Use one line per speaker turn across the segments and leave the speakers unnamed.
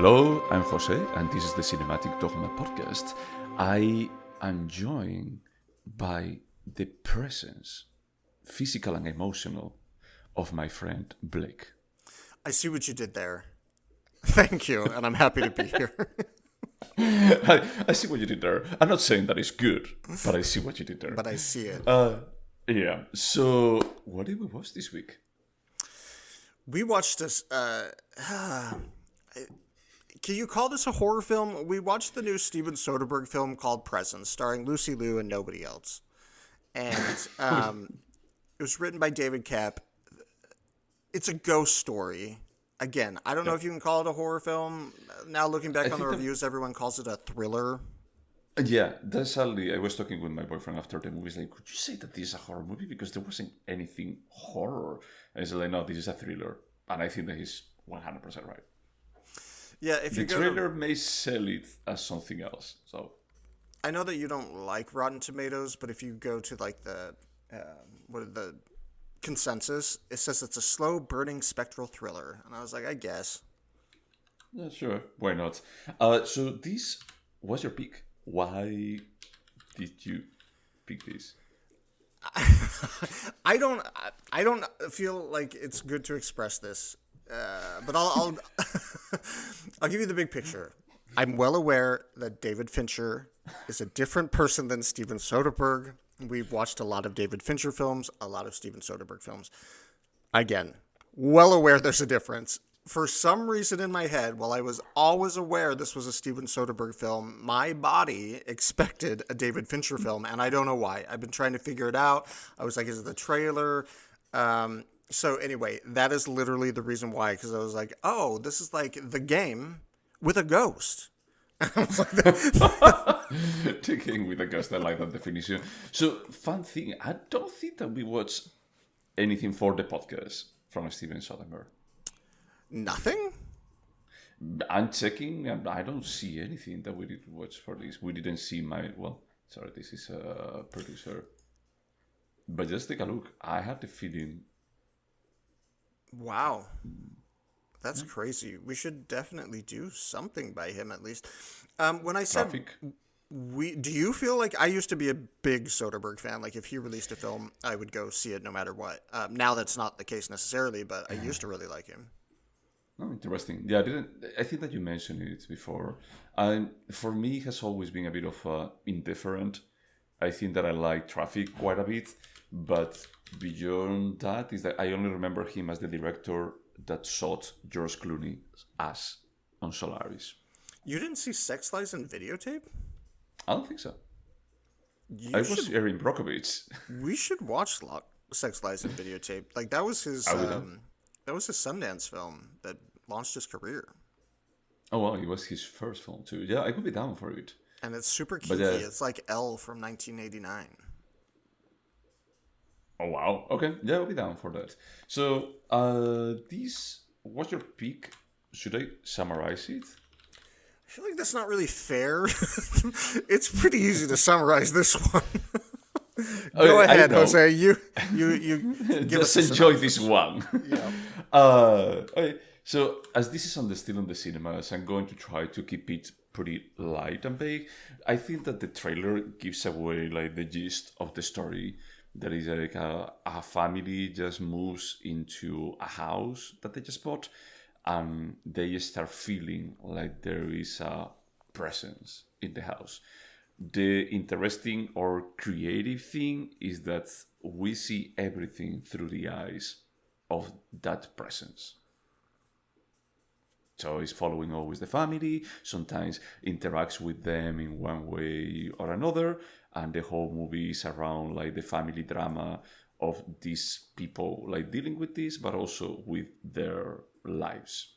Hello, I'm Jose, and this is the Cinematic Dogma podcast. I am joined by the presence, physical and emotional, of my friend Blake.
I see what you did there. Thank you, and I'm happy to be here.
I see what you did there. I'm not saying that it's good, but I see what you did there.
But I see it.
Yeah. So, what did we watch this week?
We watched this. Can you call this a horror film? We watched the new Steven Soderbergh film called Presence, starring Lucy Liu and nobody else. And it was written by David Kapp. It's a ghost story. Again, I don't know if you can call it a horror film. Now, looking back on the reviews, everyone calls it a thriller.
Yeah, that's sadly. I was talking with my boyfriend after the movie. He's like, could you say that this is a horror movie? Because there wasn't anything horror. And he's like, no, this is a thriller. And I think that he's 100% right.
Yeah, if you
the trailer may sell it as something else. So
I know that you don't like Rotten Tomatoes, but if you go to like the consensus, it says it's a slow burning spectral thriller, and I was like, I guess.
Yeah, sure, why not? So this was your pick. Why did you pick this?
I don't feel like it's good to express this. But I'll I'll give you the big picture. I'm well aware that David Fincher is a different person than Steven Soderbergh. We've watched a lot of David Fincher films, a lot of Steven Soderbergh films. Again, well aware there's a difference. For some reason in my head, while I was always aware this was a Steven Soderbergh film, my body expected a David Fincher film, and I don't know why. I've been trying to figure it out. I was like, is it the trailer? So anyway, that is literally the reason why, because I was like, oh, this is like The Game with a ghost. I was like,
The Game with a ghost, I like that definition. So, fun thing, I don't think that we watched anything for the podcast from Steven Soderbergh.
Nothing?
I'm checking, and I don't see anything that we did watch for this. We didn't see this is a producer. But just take a look. I had the feeling...
Wow. That's crazy. We should definitely do something by him at least. When I said do you feel like I used to be a big Soderbergh fan? Like if he released a film, I would go see it no matter what. Now that's not the case necessarily, but I used to really like him.
Oh, interesting. Yeah, I think that you mentioned it before. For me, it has always been a bit of indifferent. I think that I like Traffic quite a bit, but beyond that is that I only remember him as the director that shot George Clooney's ass on Solaris.
You didn't see Sex Lies and Videotape?
I don't think so. I was Erin Brockovich.
We should watch Sex Lies and Videotape. Like that was his Sundance film that launched his career.
Oh wow, it was his first film too. Yeah, I could be down for it.
And it's super kinky. It's like Elle from 1989.
Oh, wow. Okay. Yeah, I'll be down for that. So, this was your pick. Should I summarize it?
I feel like that's not really fair. It's pretty easy to summarize this one. Go ahead, Jose. You give
just
us
enjoy this one.
Yeah.
Okay. So, as this is still on the cinemas, I'm going to try to keep it pretty light and vague. I think that the trailer gives away like the gist of the story. That is like a family just moves into a house that they just bought, and they start feeling like there is a presence in the house. The interesting or creative thing is that we see everything through the eyes of that presence. So it's following always the family, sometimes interacts with them in one way or another, and the whole movie is around like the family drama of these people like dealing with this, but also with their lives.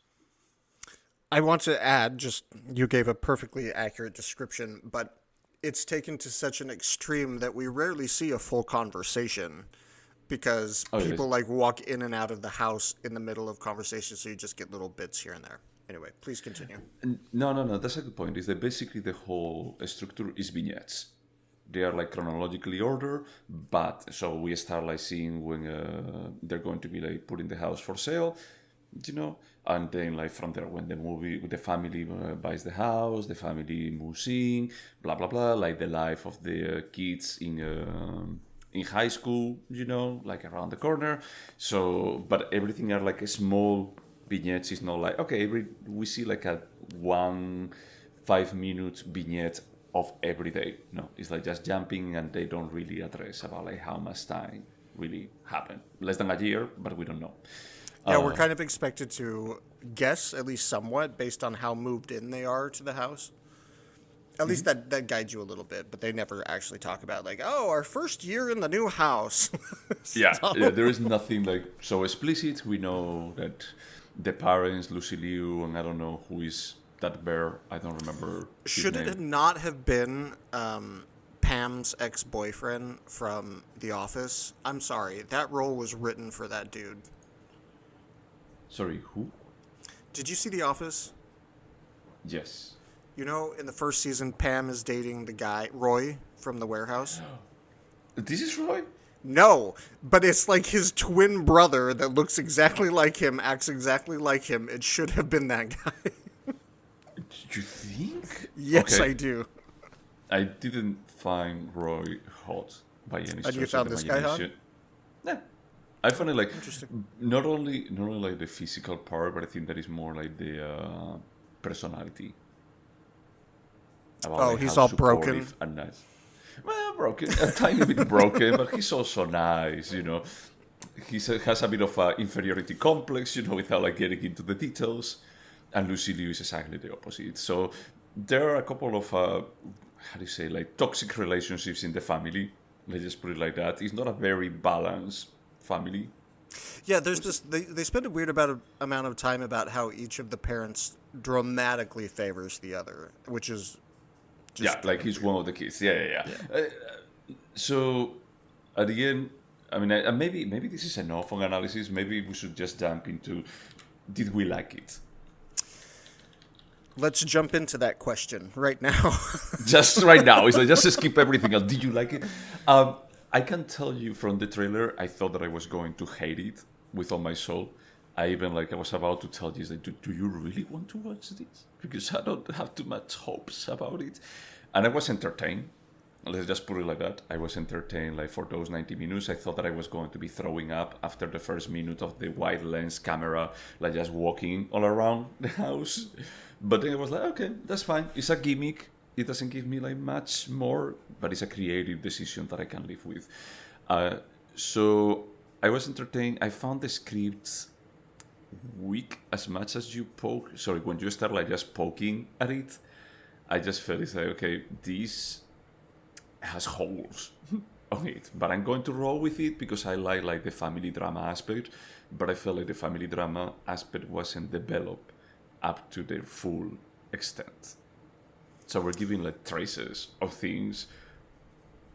I want to add, just you gave a perfectly accurate description, but it's taken to such an extreme that we rarely see a full conversation because people like walk in and out of the house in the middle of conversations, so you just get little bits here and there. Anyway, please continue.
No. That's a good point. Is that basically the whole structure is vignettes. They are like chronologically ordered, but so we start like seeing when they're going to be like putting the house for sale. you know. And then like from there, when the family buys the house, the family moves in, blah blah blah, like the life of the kids in high school, you know, like around the corner. So, but everything are like a small vignettes. It's not like okay, we see like a 1 5 minute vignette of every day. No, it's like just jumping, and they don't really address about like how much time really happened. Less than a year, but we don't know.
Yeah, we're kind of expected to guess, at least somewhat, based on how moved in they are to the house. At least that guides you a little bit, but they never actually talk about, like, oh, our first year in the new house.
Yeah,
So-
yeah, there is nothing like so explicit. We know that the parents, Lucy Liu, and I don't know who is that bear. I don't remember his
Should
name.
it not have been Pam's ex-boyfriend from The Office? I'm sorry, that role was written for that dude.
Sorry, who?
Did you see The Office?
Yes.
You know, in the first season, Pam is dating the guy, Roy, from The Warehouse.
This is Roy?
No, but it's like his twin brother that looks exactly like him, acts exactly like him. It should have been that guy.
You think?
Yes,
Okay.
I do.
I didn't find Roy hot by any stretch
you
of
found
the
this guy hot?
imagination. Nah. I find it like
Interesting.
not only like the physical part, but I think that is more like the personality. About
Oh,
like
he's
how
all broken?
supportive and nice. Well, broken, a tiny bit broken, but he's also nice. You know, he has a bit of an inferiority complex. You know, without like getting into the details. And Lucy Liu is exactly the opposite. So there are a couple of how do you say like toxic relationships in the family. Let's just put it like that. It's not a very balanced family.
Yeah, there's this. They spend a weird amount of time about how each of the parents dramatically favors the other, which is just
Yeah, like he's one of the kids. Yeah. So at the end, I mean, maybe this is enough on analysis. Maybe we should just jump into: did we like it?
Let's jump into that question right now.
Just right now, it's like just skip everything else. Did you like it? I can tell you from the trailer, I thought that I was going to hate it with all my soul. I was about to tell you, like, do you really want to watch this? Because I don't have too much hopes about it. And I was entertained. Let's just put it like that. I was entertained like for those 90 minutes. I thought that I was going to be throwing up after the first minute of the wide lens camera, like just walking all around the house. But then I was like, okay, that's fine. It's a gimmick. It doesn't give me like much more, but it's a creative decision that I can live with. So I was entertained. I found the script weak as much as you poke. Sorry, when you start like just poking at it, I just felt it's like, okay, this has holes on it, but I'm going to roll with it because I like the family drama aspect. But I felt like the family drama aspect wasn't developed up to their full extent. So we're giving like traces of things,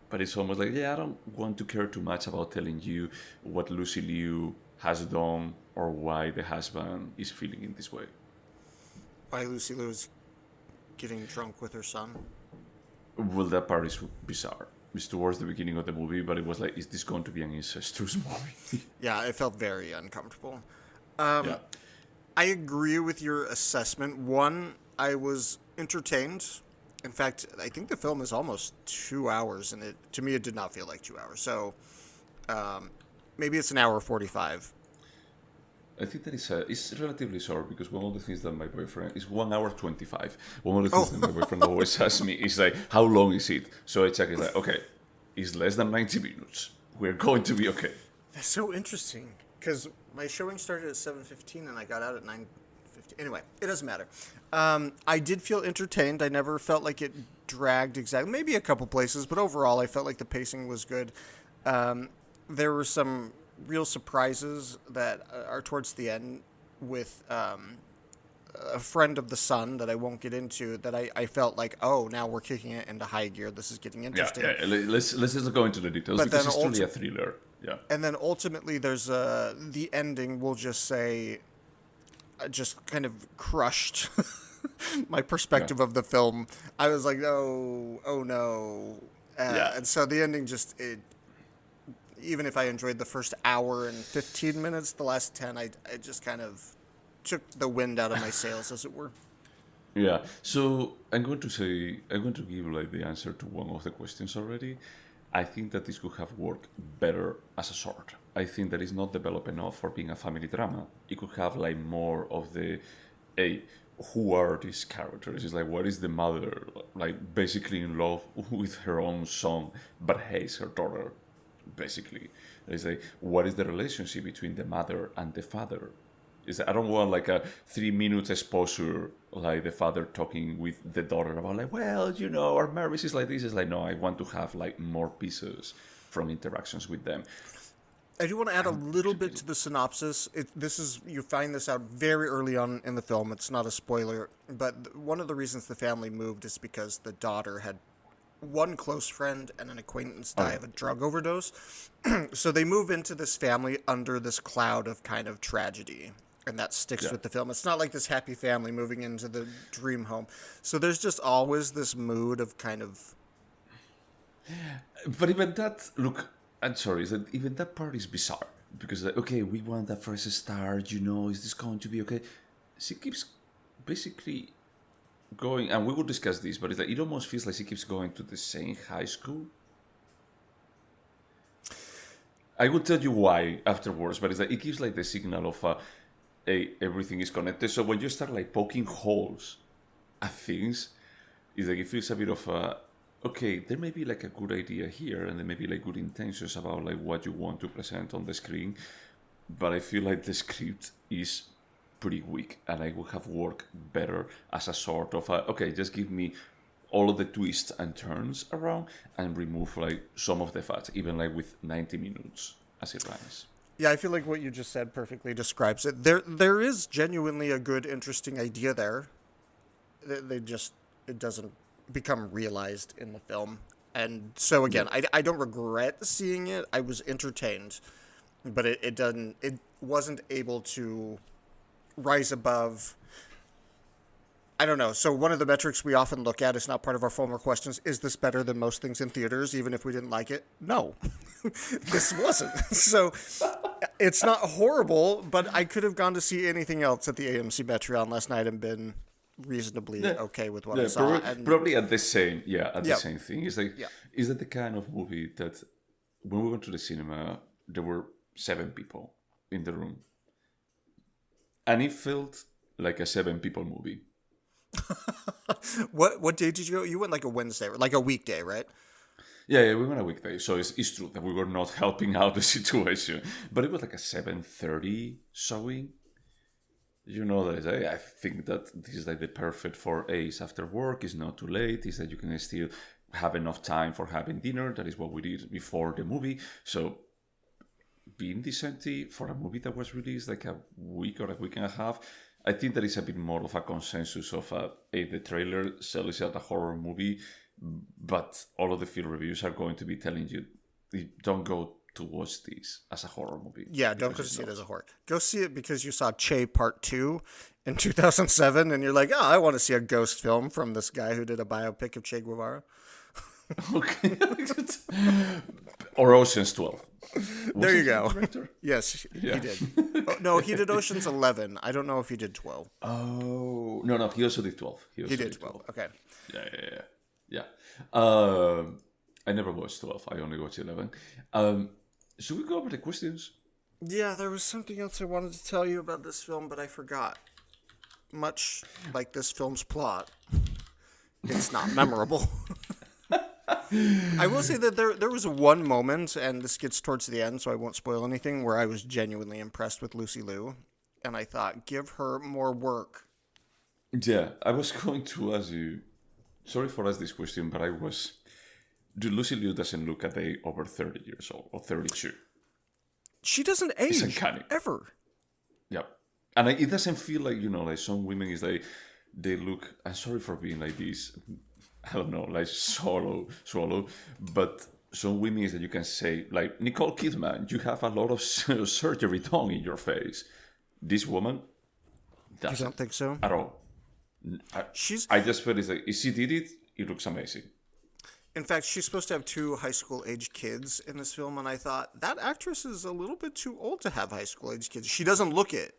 but it's almost like, yeah, I don't want to care too much about telling you what Lucy Liu has done or why the husband is feeling in this way.
Why Lucy Liu is getting drunk with her son?
Well, that part is bizarre. It's towards the beginning of the movie, but it was like, is this going to be an incestuous movie?
Yeah, it felt very uncomfortable.
Yeah.
I agree with your assessment. One, I was entertained. In fact, I think the film is almost 2 hours, and to me, it did not feel like 2 hours. So maybe it's an hour 45.
I think that it's relatively short because one of the things that my boyfriend is 1 hour 25. One of the things that my boyfriend always asks me is like, how long is it? So I check it like, okay, it's less than 90 minutes. We're going to be okay.
That's so interesting because my showing started at 7:15 and I got out at 9:15. Anyway, it doesn't matter. I did feel entertained. I never felt like it dragged exactly. Maybe a couple places, but overall, I felt like the pacing was good. There were some real surprises that are towards the end with a friend of the son that I won't get into that I felt like, oh, now we're kicking it into high gear. This is getting interesting.
Yeah. Let's just go into the details
But
because
then
it's truly a thriller. Yeah.
And then ultimately there's the ending, we'll just say, just kind of crushed my perspective of the film. I was like, oh no. And so the ending just, even if I enjoyed the first hour and 15 minutes, the last 10, I just kind of took the wind out of my sails, as it were.
Yeah. So I'm going to give like the answer to one of the questions already. I think that this could have worked better as a sort. I think that it's not developed enough for being a family drama. It could have like more of the, a who are these characters? It's like what is the mother like basically in love with her own son but hates her daughter, basically. It's like what is the relationship between the mother and the father? Is I don't want like a 3 minute exposure like the father talking with the daughter about like, well, our marriage is like this. It's like no, I want to have like more pieces from interactions with them.
I do want to add a little bit to the synopsis. You find this out very early on in the film. It's not a spoiler, but one of the reasons the family moved is because the daughter had one close friend and an acquaintance die of a drug overdose. So they move into this family under this cloud of kind of tragedy. And that sticks with the film. It's not like this happy family moving into the dream home. So there's just always this mood of kind of...
But even that, look, I'm sorry, is that even that part is bizarre. Because, like, okay, we want that fresh start, is this going to be okay? She keeps basically going, and we will discuss this, but it's like, it almost feels like she keeps going to the same high school. I will tell you why afterwards, but it's like, it gives like the signal of everything is connected. So when you start like poking holes at things, it's like it feels a bit of okay, there may be like a good idea here, and there may be like good intentions about like what you want to present on the screen, but I feel like the script is pretty weak, and I would have worked better as a sort of okay, just give me all of the twists and turns around and remove like some of the fat, even like with 90 minutes as it runs.
Yeah, I feel like what you just said perfectly describes it. There is genuinely a good, interesting idea there. It doesn't become realized in the film. And so again, I don't regret seeing it. I was entertained, but it wasn't able to rise above. I don't know. So one of the metrics we often look at is not part of our formal questions. Is this better than most things in theaters, even if we didn't like it? No, this wasn't. So it's not horrible, but I could have gone to see anything else at the AMC Metreon last night and been reasonably okay with what I saw.
Probably at the same, the same thing. It's like, is that the kind of movie that when we went to the cinema, there were 7 people in the room, and it felt like a 7 people movie.
What day did you go? You went like a Wednesday, like a weekday, right?
Yeah, we went a weekday, so it's true that we were not helping out the situation, but it was like a 7:30 showing. That I think that this is like the perfect for Ace after work. It's not too late. Is that you can still have enough time for having dinner. That is what we did before the movie. So being decent for a movie that was released like a week or a week and a half, I think there is a bit more of a consensus of the trailer sells it as a horror movie, but all of the film reviews are going to be telling you don't go to watch this as a horror movie.
Yeah, don't go see it as a horror. Go see it because you saw Che Part 2 in 2007, and you're like, oh, I want to see a ghost film from this guy who did a biopic of Che Guevara.
Okay. Or Ocean's 12.
There you go. Yes,
Yeah.
he did. Oh, no, he did Ocean's 11. I don't know if he did 12.
Oh, no, he also did 12.
He did 12. Okay.
Yeah. I never watched 12. I only watched 11. Should we go over the questions?
Yeah, there was something else I wanted to tell you about this film, but I forgot. Much like this film's plot, it's not memorable. I will say that there was one moment, and this gets towards the end, so I won't spoil anything, where I was genuinely impressed with Lucy Liu, and I thought, give her more work.
Yeah, I was going to ask you, sorry for asking this question, but Lucy Liu doesn't look a day over 30 years old, or 32.
She doesn't age, ever.
Yeah, and it doesn't feel like, like some women is like, they look, I'm sorry for being like this, I don't know, like swallow, but some women is that you can say, like Nicole Kidman, you have a lot of surgery done in your face. This woman doesn't.
You don't think so?
At all. I just feel it's like, if she did it, it looks amazing.
In fact, she's supposed to have 2 high school age kids in this film, and I thought, that actress is a little bit too old to have high school age kids. She doesn't look it,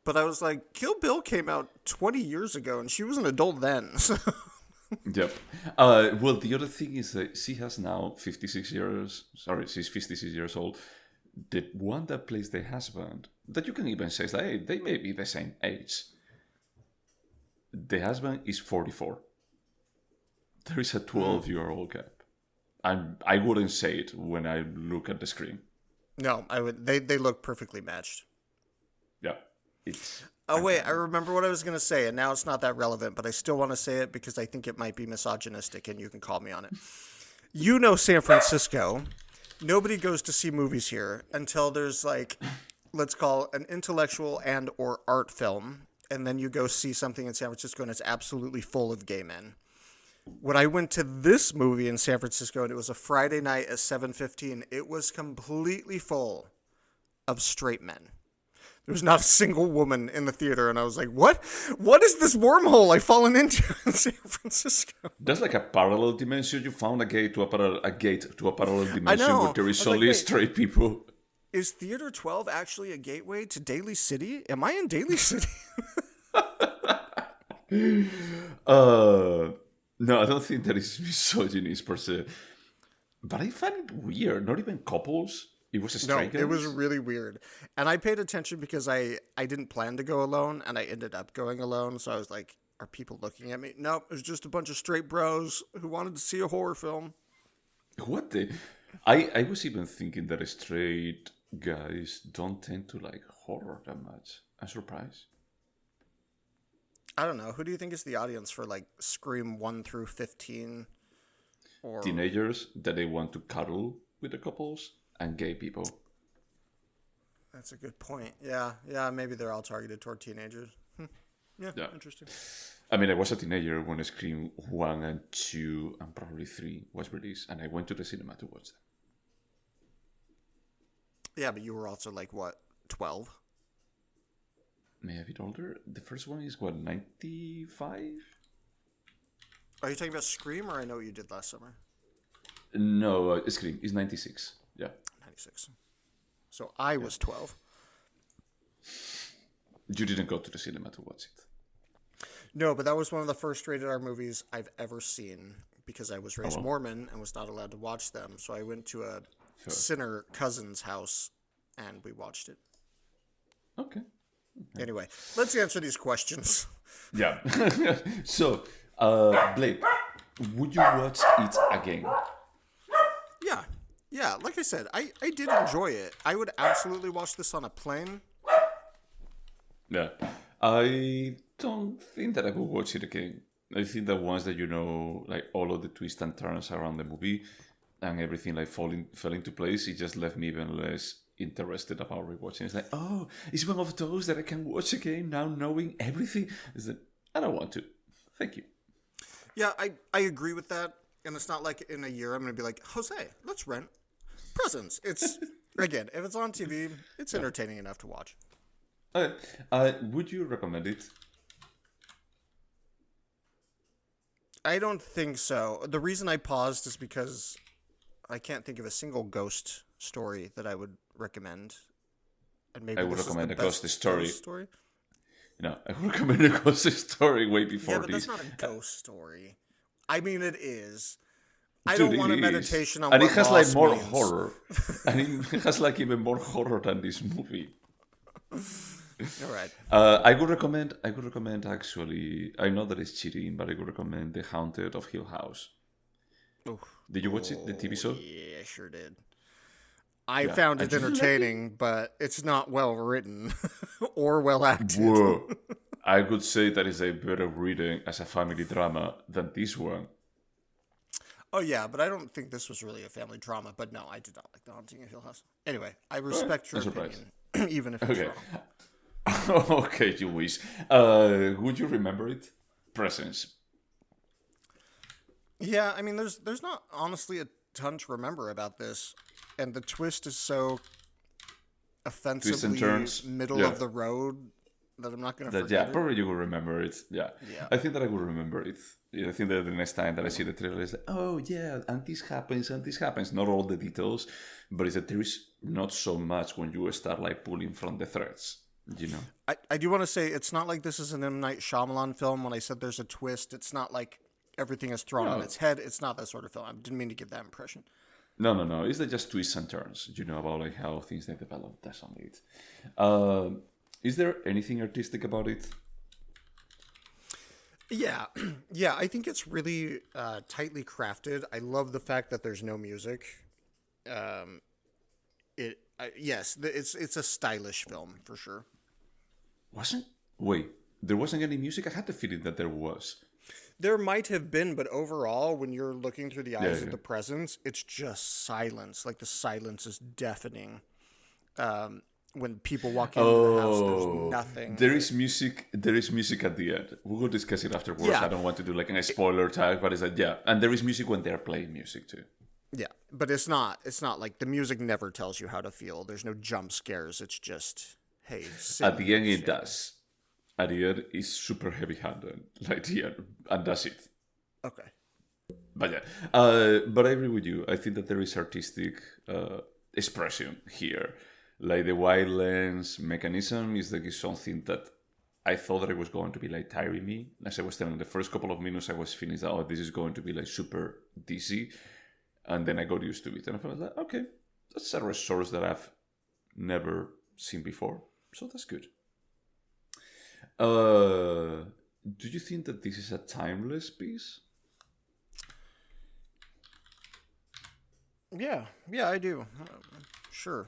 But I was like, Kill Bill came out 20 years ago, and she was an adult then. So.
Yep. Well, the other thing is that she has now 56 years. Sorry, she's 56 years old. The one that plays the husband, that you can even say, like, hey, they may be the same age. The husband is 44. There is a 12-year-old gap. I wouldn't say it when I look at the screen.
No, I would. They look perfectly matched.
Yeah. It's...
Oh, wait, I remember what I was going to say, and now it's not that relevant, but I still want to say it because I think it might be misogynistic, and you can call me on it. You know San Francisco. Nobody goes to see movies here until there's, like, let's call an intellectual and or art film, and then you go see something in San Francisco, and it's absolutely full of gay men. When I went to this movie in San Francisco, and it was a Friday night at 7:15, it was completely full of straight men. There was not a single woman in the theater, and I was like, what? What is this wormhole I've fallen into in San Francisco?
That's like a parallel dimension. You found a gate to a parallel dimension where there is only straight people.
Is Theater 12 actually a gateway to Daly City? Am I in Daly City?
No, I don't think that is misogynist per se. But I find it weird. Not even couples. It was a straight guy.
It was really weird. And I paid attention because I didn't plan to go alone, and I ended up going alone. So I was like, are people looking at me? Nope, it was just a bunch of straight bros who wanted to see a horror film.
What the... I was even thinking that straight guys don't tend to like horror that much. I'm surprised.
I don't know. Who do you think is the audience for like Scream 1 through 15? Or
teenagers that they want to cuddle with the couples, and gay people.
That's a good point. Yeah, maybe they're all targeted toward teenagers. Yeah, interesting.
I mean, I was a teenager when Scream 1 and 2 and probably 3 was released, and I went to the cinema to watch them.
Yeah, but you were also like, what, 12?
Maybe a bit older. The first one is, what, 95?
Are you talking about Scream, or I Know What You Did Last Summer?
No, Scream is 96. Yeah.
96. So I was 12.
You didn't go to the cinema to watch it.
No, but that was one of the first rated R movies I've ever seen because I was raised Mormon and was not allowed to watch them. So I went to a sinner cousin's house and we watched it.
Okay.
Anyway, let's answer these questions.
Yeah. So, Blake, would you watch it again?
Yeah, like I said, I did enjoy it. I would absolutely watch this on a plane.
Yeah. I don't think that I would watch it again. I think that once that you know, like, all of the twists and turns around the movie and everything like fell into place, it just left me even less interested about rewatching. It's like, oh, it's one of those that I can watch again now knowing everything. Is that I don't want to. Thank you.
Yeah, I agree with that. And it's not like in a year I'm going to be like, Jose, let's rent Presents. It's, again, if it's on TV, it's entertaining enough to watch.
Would you recommend it?
I don't think so. The reason I paused is because I can't think of a single ghost story that I would recommend. And maybe
I would recommend a ghost story. No, I would recommend a ghost story way before this.
Yeah, but that's not a ghost story. I mean, it is. I don't want a meditation on
and
what
it has like more
means.
horror. And it has like even more horror than this movie.
All right.
I would recommend actually, I know that it's cheating, but I would recommend The Haunted of Hill House.
Oof.
Did you watch it, the TV show?
Yeah, I sure did. I found it entertaining, but it's not well written or well acted.
Whoa. I would say that is a better reading as a family drama than this one.
Oh, yeah, but I don't think this was really a family drama. But no, I did not like The Haunting of Hill House. Anyway, I respect your opinion, even if it's wrong.
Okay, you wish. Would you remember it? Presence.
Yeah, I mean, there's not honestly a ton to remember about this. And the twist is so offensively middle of the road that I'm not going to forget
Yeah, probably you will remember it. Yeah. I think that I will remember it. I think that the next time that I see the trailer, it's like, oh, yeah, and this happens. Not all the details, but it's that there is not so much when you start like pulling from the threads. you know.
I do want to say it's not like this is an M. Night Shyamalan film. When I said there's a twist, it's not like everything is thrown on
No,
its head. It's not that sort of film. I didn't mean to give that impression.
no. It's like just twists and turns, you know, about like how things they develop. That's only it. Is there anything artistic about it?
Yeah, yeah. I think it's really tightly crafted. I love the fact that there's no music. Yes, it's a stylish film for sure.
Wasn't Wait, there wasn't any music? I had the feeling that there was.
There might have been, but overall, when you're looking through the eyes
Yeah.
of the presence, it's just silence. Like the silence is deafening. When people walk into the house, there's nothing.
There is music. There is music at the end. We will discuss it afterwards.
Yeah.
I don't want to do like a spoiler tag, but it's like yeah, and there is music when they're playing music too.
Yeah, but it's not. It's not like the music never tells you how to feel. There's no jump scares. It's just hey.
At the end, it does. At the end, it's super heavy-handed, like the end, and that's it.
Okay.
But yeah, but I agree with you. I think that there is artistic expression here. Like the wide lens mechanism is like something that I thought that it was going to be like tiring me. As I was telling, the first couple of minutes I was feeling that, oh, this is going to be like super dizzy. And then I got used to it. And I felt like, okay, that's a resource that I've never seen before. So that's good. Do you think that this is a timeless piece?
Yeah, I do. Sure.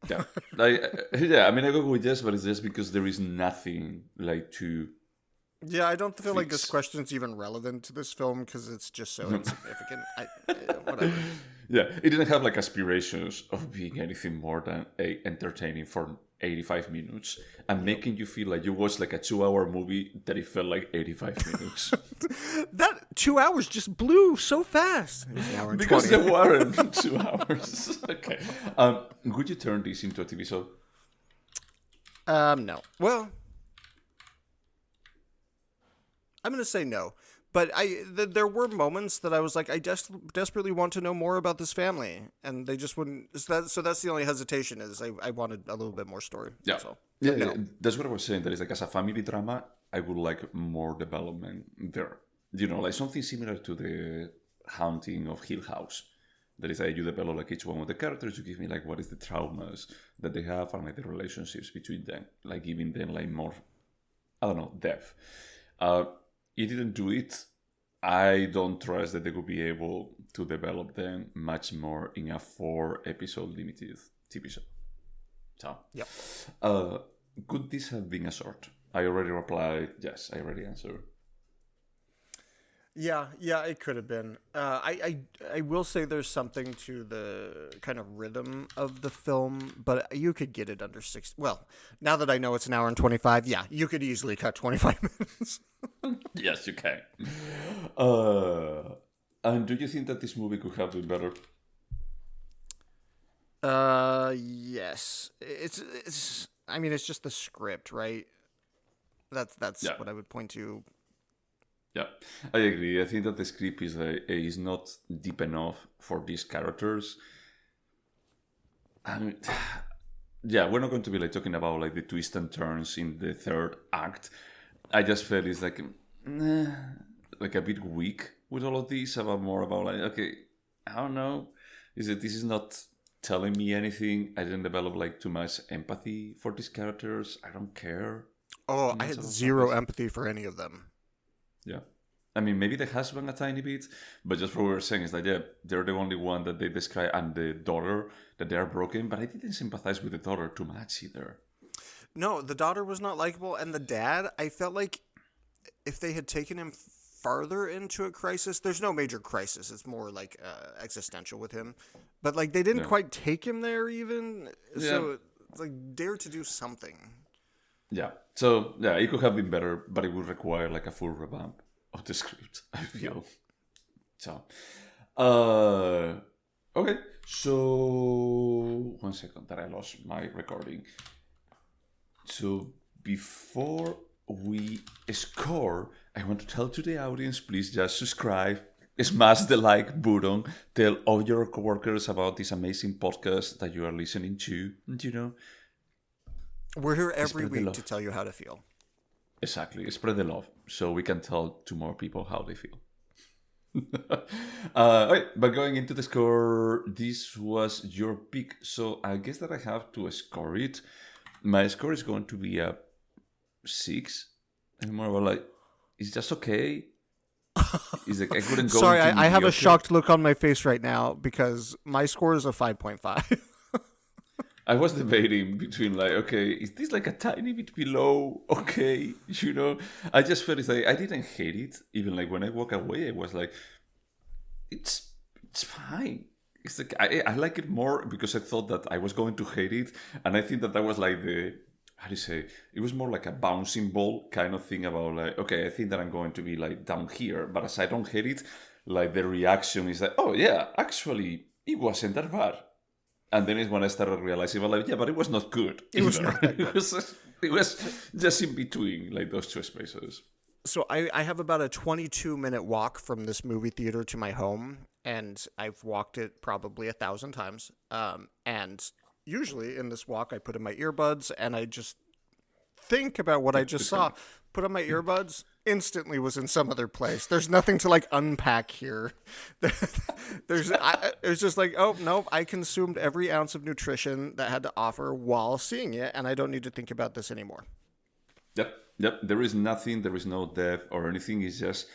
Yeah, I mean, I go with yes, but it's just because there is nothing like to.
Yeah, I don't feel like this
Fix.
question's even relevant to this film because it's just so insignificant. Whatever.
Yeah, it didn't have like aspirations of being anything more than entertaining for 85 minutes and making you feel like you watched like a 2-hour movie that it felt like 85 minutes.
That 2 hours just blew so fast. It was an hour and
Because
20.
there weren't 2 hours. Okay. Would you turn this into a TV show?
No. Well, I'm gonna say no. But there were moments that I was like, I desperately want to know more about this family, and they just wouldn't. So that's the only hesitation is I wanted a little bit more story.
Yeah.
So,
Yeah,
no.
yeah, that's what I was saying. That is like as a family drama, I would like more development there. You know, like something similar to the Haunting of Hill House. That is like you develop like each one of the characters. You give me like what is the traumas that they have and like the relationships between them. Like giving them like more, I don't know, depth. It didn't do it. I don't trust that they will be able to develop them much more in a 4-episode limited TV show. So,
Yep.
Could this have been a short? I already replied yes. I already answered.
Yeah, it could have been. I will say there's something to the kind of rhythm of the film, but you could get it under 6. Well, now that I know it's an hour and 25, yeah, you could easily cut 25 minutes.
Yes, you can. And do you think that this movie could have been better?
Yes. It's. I mean, it's just the script, right? That's
Yeah.
what I would point to.
Yeah, I agree. I think that the script is not deep enough for these characters. I mean, yeah, we're not going to be like talking about like the twists and turns in the third act. I just felt it's like like a bit weak with all of this. About more about like okay, I don't know. This is not telling me anything. I didn't develop like too much empathy for these characters. I don't care.
Oh,
too
I
much
had
about
zero
this.
empathy for any of them.
Yeah. I mean, maybe the husband a tiny bit, but just what we were saying is that, yeah, they're the only one that they describe, and the daughter, that they are broken, but I didn't sympathize with the daughter too much either.
No, the daughter was not likable, and the dad, I felt like if they had taken him farther into a crisis, there's no major crisis. It's more like existential with him. But like they didn't
Yeah.
quite take him there even.
Yeah.
So it's like dare to do something.
Yeah. So, yeah, it could have been better, but it would require like a full revamp of the script, I feel. So, okay. So, 1 second that I lost my recording. So, before we score, I want to tell to the audience, please just subscribe, smash the like button, tell all your coworkers about this amazing podcast that you are listening to, you know.
We're here every
Spread the
week to
love.
tell you how to feel.
Exactly. Spread the love so we can tell to more people how they feel. Okay, but going into the score, this was your pick. So I guess that I have to score it. My score is going to be a 6. And more about like, it's just okay. It's like I couldn't go
Sorry,
into
I have a
mediocre.
shocked look on my face right now because my score is a 5.5.
I was debating between like, okay, is this like a tiny bit below? Okay, I just felt it's like I didn't hate it. Even like when I walk away, I was like, it's fine. It's like I like it more because I thought that I was going to hate it, and I think that was like the how do you say? It was more like a bouncing ball kind of thing about like, okay, I think that I'm going to be like down here, but as I don't hate it, like the reaction is like, oh yeah, actually, it wasn't that bad. And then is when I started realizing, well, like, yeah, but it was not good.
It was not that good.
It was just in between, like those two spaces.
So I have about a 22-minute walk from this movie theater to my home, and I've walked it probably 1,000 times. And usually in this walk, I put in my earbuds and I just think about what I just saw. Put on my earbuds, instantly was in some other place. There's nothing to like unpack here. It was just like, oh no, I consumed every ounce of nutrition that had to offer while seeing it, and I don't need to think about this anymore.
Yep. There is nothing. There is no depth or anything. It's just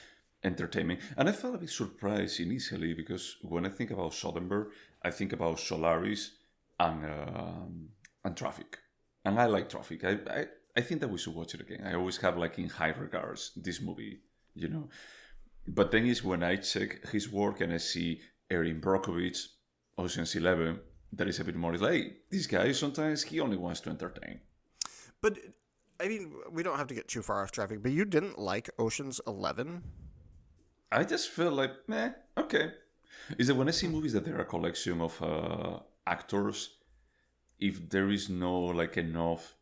entertainment. And I felt a bit surprised initially because when I think about Soderbergh, I think about Solaris and Traffic, and I like Traffic. I think that we should watch it again. I always have like in high regards this movie. But then is when I check his work and I see Erin Brockovich, Ocean's 11, that is a bit more like, hey, this guy sometimes he only wants to entertain.
But I mean, we don't have to get too far off traffic, but you didn't like Ocean's 11?
I just feel like, okay. Is that when I see movies that they're a collection of actors, if there is no like enough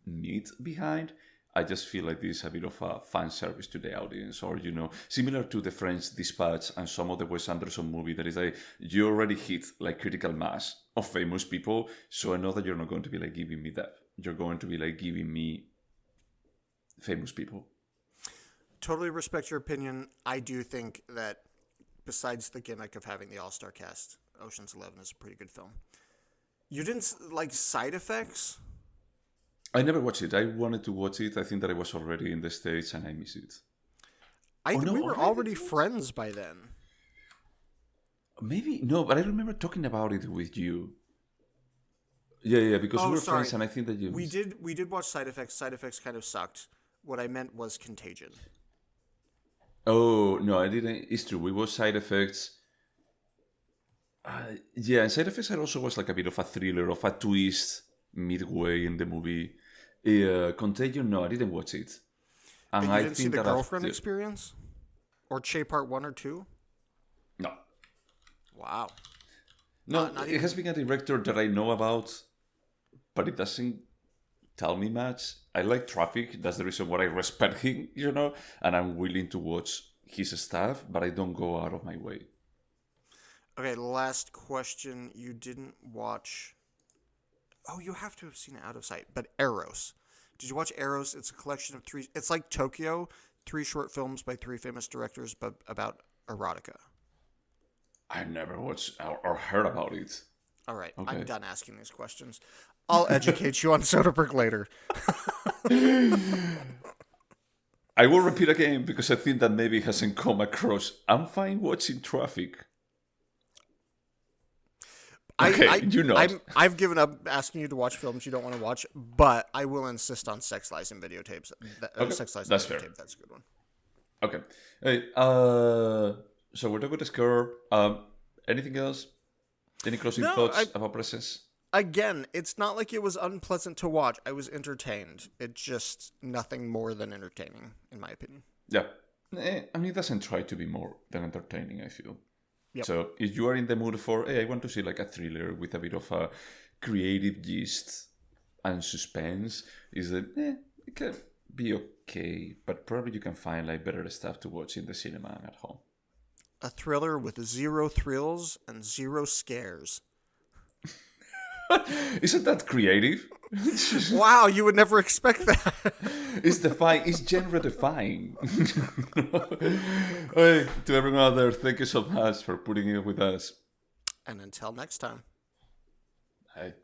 meat behind, I just feel like this is a bit of a fan service to the audience, or similar to the French Dispatch and some of the Wes Anderson movie that is like you already hit like critical mass of famous people, so I know that you're not going to be like giving me that. You're going to be like giving me famous people.
Totally respect your opinion. I do think that besides the gimmick of having the all-star cast, Ocean's 11 is a pretty good film. You didn't like Side Effects?
I never watched it. I wanted to watch it. I think that I was already in the States and I missed it.
We were already friends by then.
Maybe, no, but I remember talking about it with you. Yeah, because we were friends and I think that you...
We did watch Side Effects. Side Effects kind of sucked. What I meant was Contagion.
Oh, no, I didn't. It's true. We watched Side Effects. Yeah, and Side Effects also was like a bit of a thriller, of a twist midway in the movie. Contagion, no, I didn't watch it.
And you didn't see The Girlfriend Experience? Or Che Part 1 or 2?
No.
Wow.
No, it has been a director that I know about, but it doesn't tell me much. I like Traffic. That's the reason why I respect him, and I'm willing to watch his stuff, but I don't go out of my way.
Okay, last question. You didn't watch... Oh, you have to have seen it Out of Sight. But Eros. Did you watch Eros? It's a collection of 3... It's like Tokyo. 3 short films by 3 famous directors but about erotica.
I never watched or heard about it.
All right.
Okay.
I'm done asking these questions. I'll educate you on Soderbergh later.
I will repeat again because I think that maybe it hasn't come across. I'm fine watching Traffic.
I've given up asking you to watch films you don't want to watch, but I will insist on Sex Lies and Videotapes. Sex Lies and
That's
Videotape,
fair.
That's a good one.
Okay. Hey, so we're done with the score. Anything else? Any closing thoughts about Presence?
Again, it's not like it was unpleasant to watch. I was entertained. It's just nothing more than entertaining, in my opinion.
Yeah. I mean, it doesn't try to be more than entertaining, I feel.
Yep.
So if you are in the mood for, hey, I want to see like a thriller with a bit of a creative gist and suspense, is that it can be okay, but probably you can find like better stuff to watch in the cinema and at home.
A thriller with 0 thrills and 0 scares.
Isn't that creative?
Wow, you would never expect that.
It's defying. It's genre defying. Hey, to everyone out there, thank you so much for putting it with us.
And until next time.
Hey.